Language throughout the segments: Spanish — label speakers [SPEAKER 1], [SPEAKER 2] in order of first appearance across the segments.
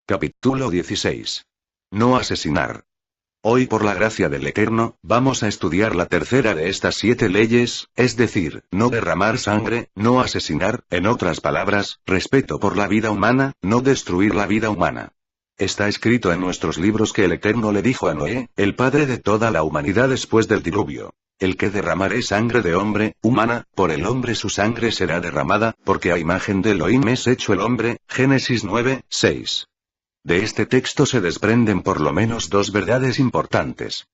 [SPEAKER 1] Capítulo 16. No asesinar. Hoy, por la gracia del Eterno, vamos a estudiar la tercera de estas 7 leyes, es decir, no derramar sangre, no asesinar, en otras palabras, respeto por la vida humana, no destruir la vida humana. Está escrito en nuestros libros que el Eterno le dijo a Noé, el padre de toda la humanidad después del diluvio: el que derramaré sangre de hombre, humana, por el hombre su sangre será derramada, porque a imagen de Elohim es hecho el hombre. Génesis 9:6. De este texto se desprenden por lo menos 2 verdades importantes.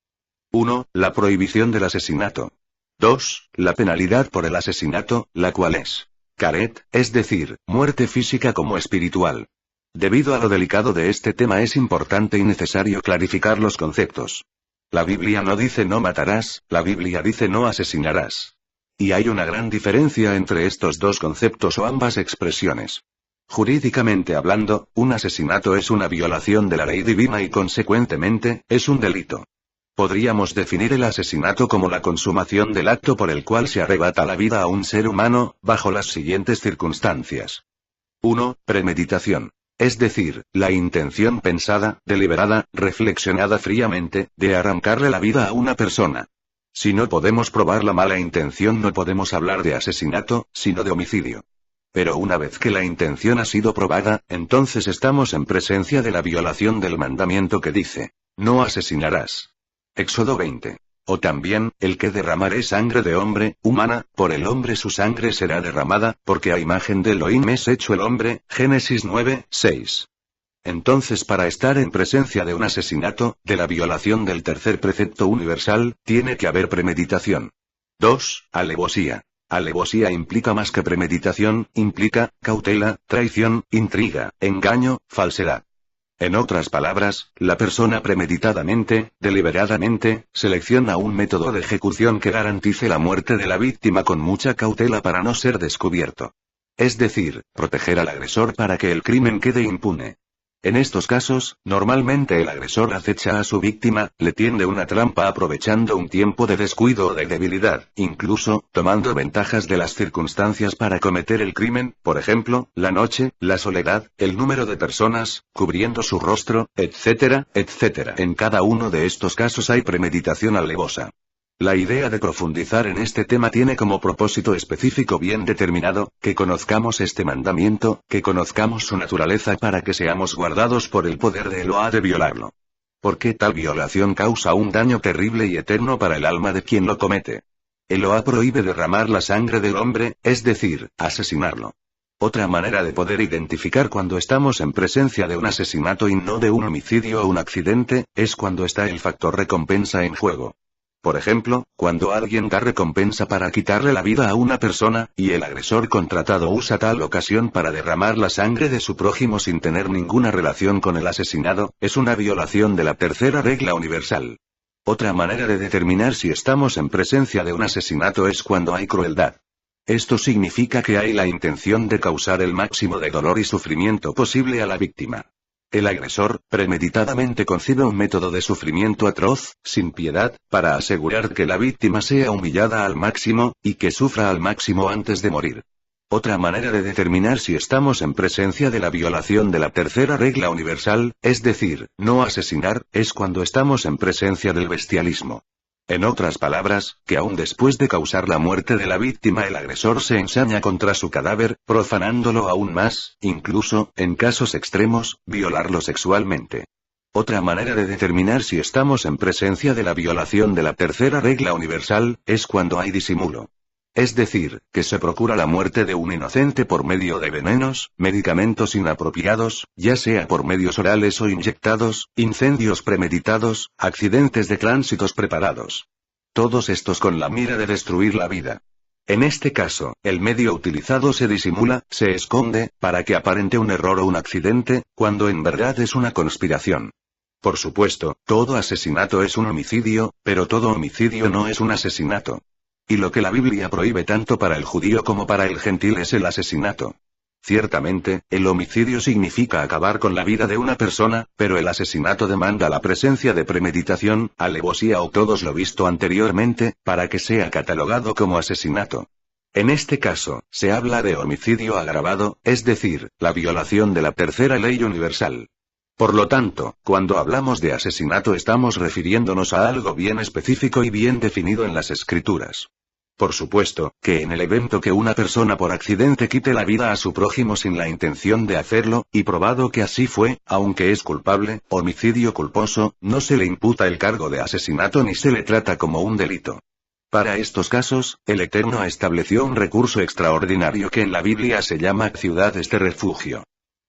[SPEAKER 1] 1. La prohibición del asesinato. 2. La penalidad por el asesinato, la cual es caret, es decir, muerte física como espiritual. Debido a lo delicado de este tema es importante y necesario clarificar los conceptos. La Biblia no dice no matarás, la Biblia dice no asesinarás. Y hay una gran diferencia entre estos 2 conceptos o ambas expresiones. Jurídicamente hablando, un asesinato es una violación de la ley divina y consecuentemente, es un delito. Podríamos definir el asesinato como la consumación del acto por el cual se arrebata la vida a un ser humano, bajo las siguientes circunstancias. 1. Premeditación. Es decir, la intención pensada, deliberada, reflexionada fríamente, de arrancarle la vida a una persona. Si no podemos probar la mala intención, no podemos hablar de asesinato, sino de homicidio. Pero una vez que la intención ha sido probada, entonces estamos en presencia de la violación del mandamiento que dice: no asesinarás. Éxodo 20. O también, el que derramaré sangre de hombre, humana, por el hombre su sangre será derramada, porque a imagen de Elohim es hecho el hombre. Génesis 9:6. Entonces, para estar en presencia de un asesinato, de la violación del tercer precepto universal, tiene que haber premeditación. 2. Alevosía. Alevosía implica más que premeditación, implica cautela, traición, intriga, engaño, falsedad. En otras palabras, la persona premeditadamente, deliberadamente, selecciona un método de ejecución que garantice la muerte de la víctima con mucha cautela para no ser descubierto. Es decir, proteger al agresor para que el crimen quede impune. En estos casos, normalmente el agresor acecha a su víctima, le tiende una trampa aprovechando un tiempo de descuido o de debilidad, incluso, tomando ventajas de las circunstancias para cometer el crimen, por ejemplo, la noche, la soledad, el número de personas, cubriendo su rostro, etcétera, etcétera. En cada uno de estos casos hay premeditación alevosa. La idea de profundizar en este tema tiene como propósito específico bien determinado, que conozcamos este mandamiento, que conozcamos su naturaleza para que seamos guardados por el poder de Eloá de violarlo. Porque tal violación causa un daño terrible y eterno para el alma de quien lo comete. Eloá prohíbe derramar la sangre del hombre, es decir, asesinarlo. Otra manera de poder identificar cuando estamos en presencia de un asesinato y no de un homicidio o un accidente, es cuando está el factor recompensa en juego. Por ejemplo, cuando alguien da recompensa para quitarle la vida a una persona, y el agresor contratado usa tal ocasión para derramar la sangre de su prójimo sin tener ninguna relación con el asesinado, es una violación de la tercera regla universal. Otra manera de determinar si estamos en presencia de un asesinato es cuando hay crueldad. Esto significa que hay la intención de causar el máximo de dolor y sufrimiento posible a la víctima. El agresor, premeditadamente concibe un método de sufrimiento atroz, sin piedad, para asegurar que la víctima sea humillada al máximo, y que sufra al máximo antes de morir. Otra manera de determinar si estamos en presencia de la violación de la tercera regla universal, es decir, no asesinar, es cuando estamos en presencia del bestialismo. En otras palabras, que aún después de causar la muerte de la víctima el agresor se ensaña contra su cadáver, profanándolo aún más, incluso, en casos extremos, violarlo sexualmente. Otra manera de determinar si estamos en presencia de la violación de la tercera regla universal, es cuando hay disimulo. Es decir, que se procura la muerte de un inocente por medio de venenos, medicamentos inapropiados, ya sea por medios orales o inyectados, incendios premeditados, accidentes de tránsitos preparados. Todos estos con la mira de destruir la vida. En este caso, el medio utilizado se disimula, se esconde, para que aparente un error o un accidente, cuando en verdad es una conspiración. Por supuesto, todo asesinato es un homicidio, pero todo homicidio no es un asesinato. Y lo que la Biblia prohíbe tanto para el judío como para el gentil es el asesinato. Ciertamente, el homicidio significa acabar con la vida de una persona, pero el asesinato demanda la presencia de premeditación, alevosía o todos lo visto anteriormente, para que sea catalogado como asesinato. En este caso, se habla de homicidio agravado, es decir, la violación de la tercera ley universal. Por lo tanto, cuando hablamos de asesinato estamos refiriéndonos a algo bien específico y bien definido en las Escrituras. Por supuesto, que en el evento que una persona por accidente quite la vida a su prójimo sin la intención de hacerlo, y probado que así fue, aunque es culpable, homicidio culposo, no se le imputa el cargo de asesinato ni se le trata como un delito. Para estos casos, el Eterno estableció un recurso extraordinario que en la Biblia se llama ciudades de refugio.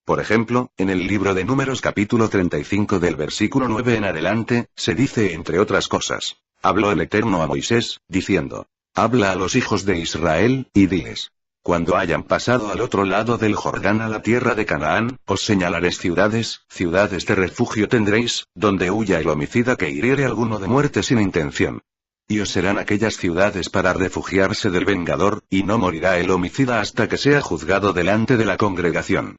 [SPEAKER 1] Por ejemplo, en el libro de Números capítulo 35 del versículo 9 en adelante, se dice entre otras cosas: habló el Eterno a Moisés, diciendo: habla a los hijos de Israel, y diles: cuando hayan pasado al otro lado del Jordán a la tierra de Canaán, os señalaréis ciudades de refugio tendréis, donde huya el homicida que hiriere alguno de muerte sin intención. Y os serán aquellas ciudades para refugiarse del vengador, y no morirá el homicida hasta que sea juzgado delante de la congregación.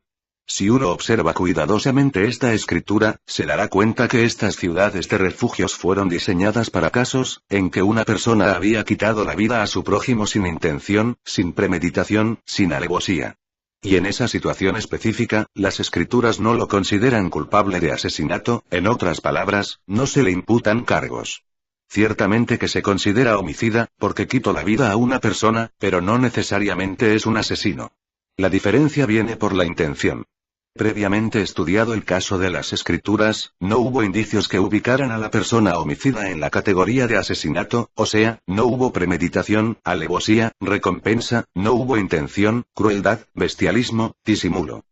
[SPEAKER 1] Si uno observa cuidadosamente esta escritura, se dará cuenta que estas ciudades de refugios fueron diseñadas para casos, en que una persona había quitado la vida a su prójimo sin intención, sin premeditación, sin alevosía. Y en esa situación específica, las escrituras no lo consideran culpable de asesinato, en otras palabras, no se le imputan cargos. Ciertamente que se considera homicida, porque quitó la vida a una persona, pero no necesariamente es un asesino. La diferencia viene por la intención. Previamente estudiado el caso de las Escrituras, no hubo indicios que ubicaran a la persona homicida en la categoría de asesinato, o sea, no hubo premeditación, alevosía, recompensa, no hubo intención, crueldad, bestialismo, disimulo.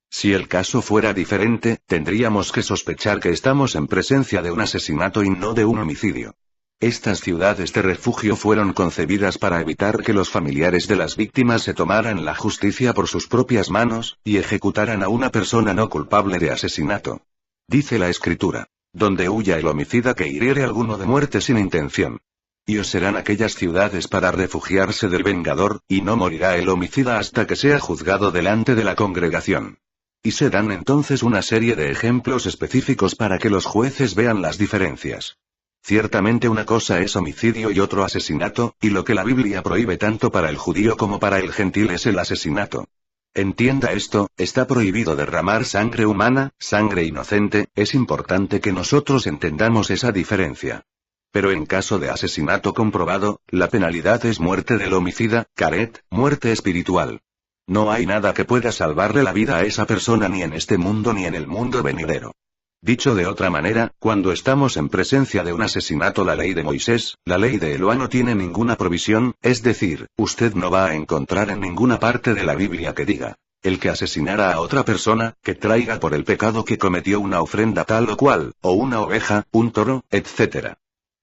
[SPEAKER 1] Si el caso fuera diferente, tendríamos que sospechar que estamos en presencia de un asesinato y no de un homicidio. Estas ciudades de refugio fueron concebidas para evitar que los familiares de las víctimas se tomaran la justicia por sus propias manos, y ejecutaran a una persona no culpable de asesinato. Dice la Escritura: donde huya el homicida que hiriere alguno de muerte sin intención. Y os serán aquellas ciudades para refugiarse del vengador, y no morirá el homicida hasta que sea juzgado delante de la congregación. Y se dan entonces una serie de ejemplos específicos para que los jueces vean las diferencias. Ciertamente una cosa es homicidio y otro asesinato, y lo que la Biblia prohíbe tanto para el judío como para el gentil es el asesinato. Entienda esto, está prohibido derramar sangre humana, sangre inocente, es importante que nosotros entendamos esa diferencia. Pero en caso de asesinato comprobado, la penalidad es muerte del homicida, caret, muerte espiritual. No hay nada que pueda salvarle la vida a esa persona ni en este mundo ni en el mundo venidero. Dicho de otra manera, cuando estamos en presencia de un asesinato, la ley de Moisés, la ley de Eloá no tiene ninguna provisión, es decir, usted no va a encontrar en ninguna parte de la Biblia que diga: el que asesinara a otra persona, que traiga por el pecado que cometió una ofrenda tal o cual, o una oveja, un toro, etc.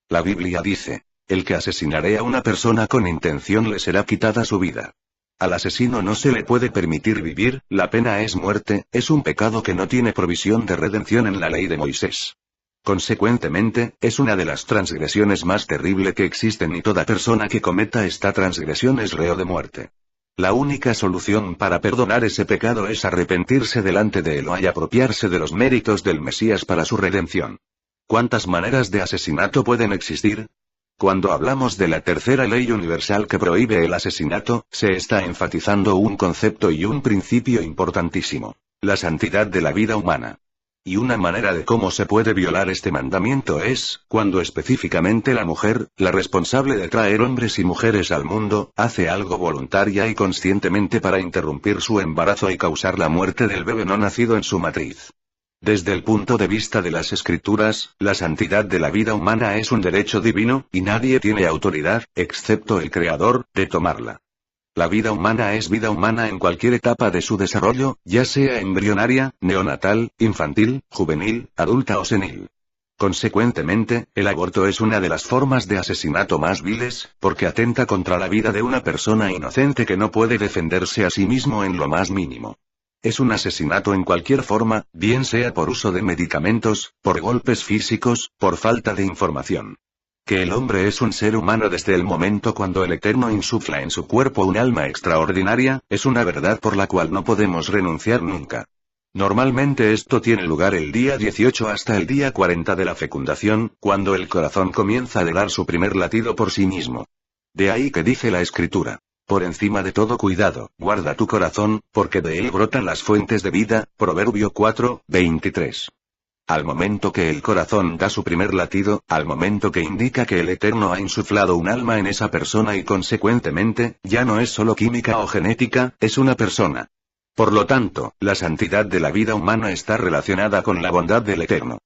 [SPEAKER 1] La Biblia dice: el que asesinare a una persona con intención le será quitada su vida. Al asesino no se le puede permitir vivir, la pena es muerte, es un pecado que no tiene provisión de redención en la ley de Moisés. Consecuentemente, es una de las transgresiones más terribles que existen y toda persona que cometa esta transgresión es reo de muerte. La única solución para perdonar ese pecado es arrepentirse delante de Eloá y apropiarse de los méritos del Mesías para su redención. ¿Cuántas maneras de asesinato pueden existir? Cuando hablamos de la tercera ley universal que prohíbe el asesinato, se está enfatizando un concepto y un principio importantísimo: la santidad de la vida humana. Y una manera de cómo se puede violar este mandamiento es, cuando específicamente la mujer, la responsable de traer hombres y mujeres al mundo, hace algo voluntaria y conscientemente para interrumpir su embarazo y causar la muerte del bebé no nacido en su matriz. Desde el punto de vista de las Escrituras, la santidad de la vida humana es un derecho divino, y nadie tiene autoridad, excepto el Creador, de tomarla. La vida humana es vida humana en cualquier etapa de su desarrollo, ya sea embrionaria, neonatal, infantil, juvenil, adulta o senil. Consecuentemente, el aborto es una de las formas de asesinato más viles, porque atenta contra la vida de una persona inocente que no puede defenderse a sí mismo en lo más mínimo. Es un asesinato en cualquier forma, bien sea por uso de medicamentos, por golpes físicos, por falta de información. Que el hombre es un ser humano desde el momento cuando el Eterno insufla en su cuerpo un alma extraordinaria, es una verdad por la cual no podemos renunciar nunca. Normalmente esto tiene lugar el día 18 hasta el día 40 de la fecundación, cuando el corazón comienza a dar su primer latido por sí mismo. De ahí que dice la Escritura: por encima de todo cuidado, guarda tu corazón, porque de él brotan las fuentes de vida, Proverbio 4:23. Al momento que el corazón da su primer latido, al momento que indica que el Eterno ha insuflado un alma en esa persona y consecuentemente, ya no es solo química o genética, es una persona. Por lo tanto, la santidad de la vida humana está relacionada con la bondad del Eterno.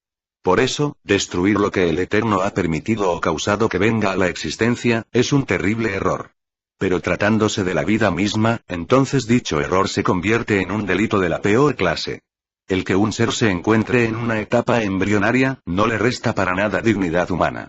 [SPEAKER 1] Por eso, destruir lo que el Eterno ha permitido o causado que venga a la existencia, es un terrible error. Pero tratándose de la vida misma, entonces dicho error se convierte en un delito de la peor clase. El que un ser se encuentre en una etapa embrionaria, no le resta para nada dignidad humana.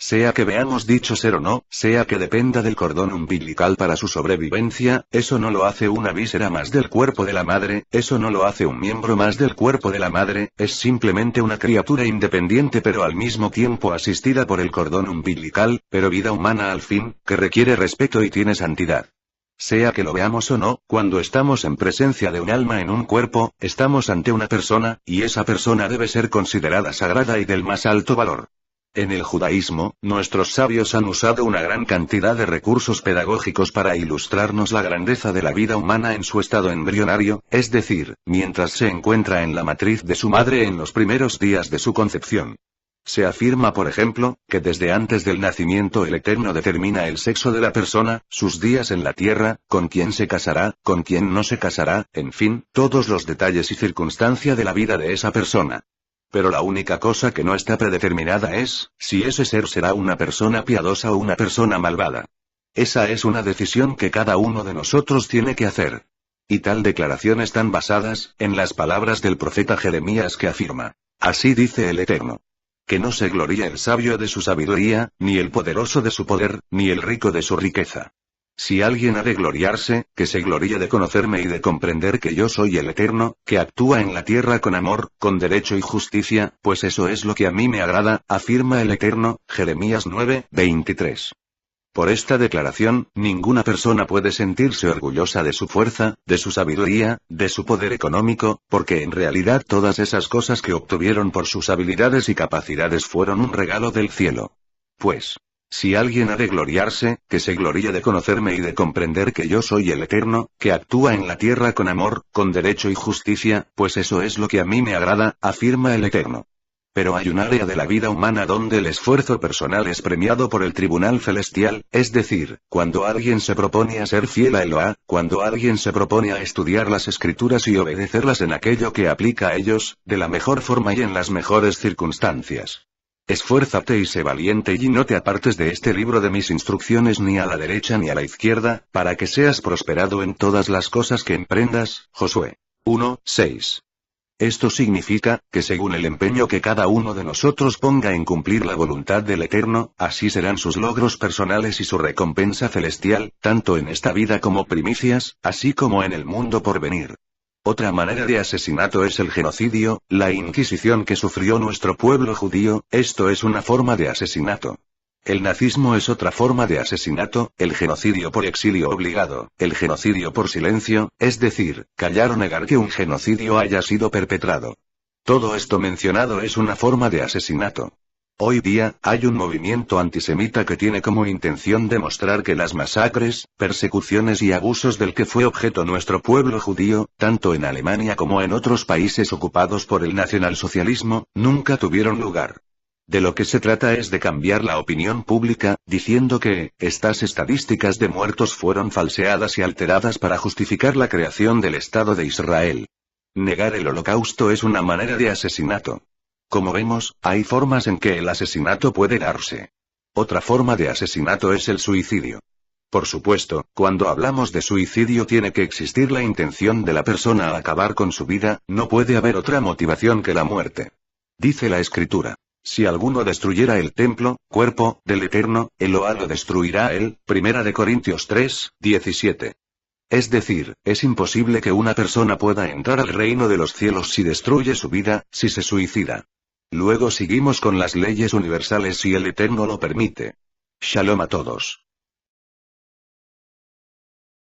[SPEAKER 1] Sea que veamos dicho ser o no, sea que dependa del cordón umbilical para su sobrevivencia, eso no lo hace una víscera más del cuerpo de la madre, eso no lo hace un miembro más del cuerpo de la madre, es simplemente una criatura independiente pero al mismo tiempo asistida por el cordón umbilical, pero vida humana al fin, que requiere respeto y tiene santidad. Sea que lo veamos o no, cuando estamos en presencia de un alma en un cuerpo, estamos ante una persona, y esa persona debe ser considerada sagrada y del más alto valor. En el judaísmo, nuestros sabios han usado una gran cantidad de recursos pedagógicos para ilustrarnos la grandeza de la vida humana en su estado embrionario, es decir, mientras se encuentra en la matriz de su madre en los primeros días de su concepción. Se afirma, por ejemplo, que desde antes del nacimiento el Eterno determina el sexo de la persona, sus días en la tierra, con quién se casará, con quién no se casará, en fin, todos los detalles y circunstancia de la vida de esa persona. Pero la única cosa que no está predeterminada es, si ese ser será una persona piadosa o una persona malvada. Esa es una decisión que cada uno de nosotros tiene que hacer. Y tal declaración están basadas, en las palabras del profeta Jeremías que afirma: así dice el Eterno. Que no se gloríe el sabio de su sabiduría, ni el poderoso de su poder, ni el rico de su riqueza. Si alguien ha de gloriarse, que se gloríe de conocerme y de comprender que yo soy el Eterno, que actúa en la tierra con amor, con derecho y justicia, pues eso es lo que a mí me agrada, afirma el Eterno, Jeremías 9:23. Por esta declaración, ninguna persona puede sentirse orgullosa de su fuerza, de su sabiduría, de su poder económico, porque en realidad todas esas cosas que obtuvieron por sus habilidades y capacidades fueron un regalo del cielo. Pues, si alguien ha de gloriarse, que se gloríe de conocerme y de comprender que yo soy el Eterno, que actúa en la tierra con amor, con derecho y justicia, pues eso es lo que a mí me agrada, afirma el Eterno. Pero hay un área de la vida humana donde el esfuerzo personal es premiado por el tribunal celestial, es decir, cuando alguien se propone a ser fiel a Eloá, cuando alguien se propone a estudiar las escrituras y obedecerlas en aquello que aplica a ellos, de la mejor forma y en las mejores circunstancias. Esfuérzate y sé valiente y no te apartes de este libro de mis instrucciones ni a la derecha ni a la izquierda, para que seas prosperado en todas las cosas que emprendas. Josué 1:6. Esto significa, que según el empeño que cada uno de nosotros ponga en cumplir la voluntad del Eterno, así serán sus logros personales y su recompensa celestial, tanto en esta vida como primicias, así como en el mundo por venir. Otra manera de asesinato es el genocidio, la Inquisición que sufrió nuestro pueblo judío, esto es una forma de asesinato. El nazismo es otra forma de asesinato, el genocidio por exilio obligado, el genocidio por silencio, es decir, callar o negar que un genocidio haya sido perpetrado. Todo esto mencionado es una forma de asesinato. Hoy día, hay un movimiento antisemita que tiene como intención demostrar que las masacres, persecuciones y abusos del que fue objeto nuestro pueblo judío, tanto en Alemania como en otros países ocupados por el nacionalsocialismo, nunca tuvieron lugar. De lo que se trata es de cambiar la opinión pública, diciendo que, estas estadísticas de muertos fueron falseadas y alteradas para justificar la creación del Estado de Israel. Negar el holocausto es una manera de asesinato. Como vemos, hay formas en que el asesinato puede darse. Otra forma de asesinato es el suicidio. Por supuesto, cuando hablamos de suicidio tiene que existir la intención de la persona a acabar con su vida, no puede haber otra motivación que la muerte. Dice la Escritura: si alguno destruyera el templo, cuerpo, del Eterno, Eloá lo destruirá a él, 1 Corintios 3:17. Es decir, es imposible que una persona pueda entrar al reino de los cielos si destruye su vida, si se suicida. Luego seguimos con las leyes universales si el Eterno lo permite. Shalom a todos.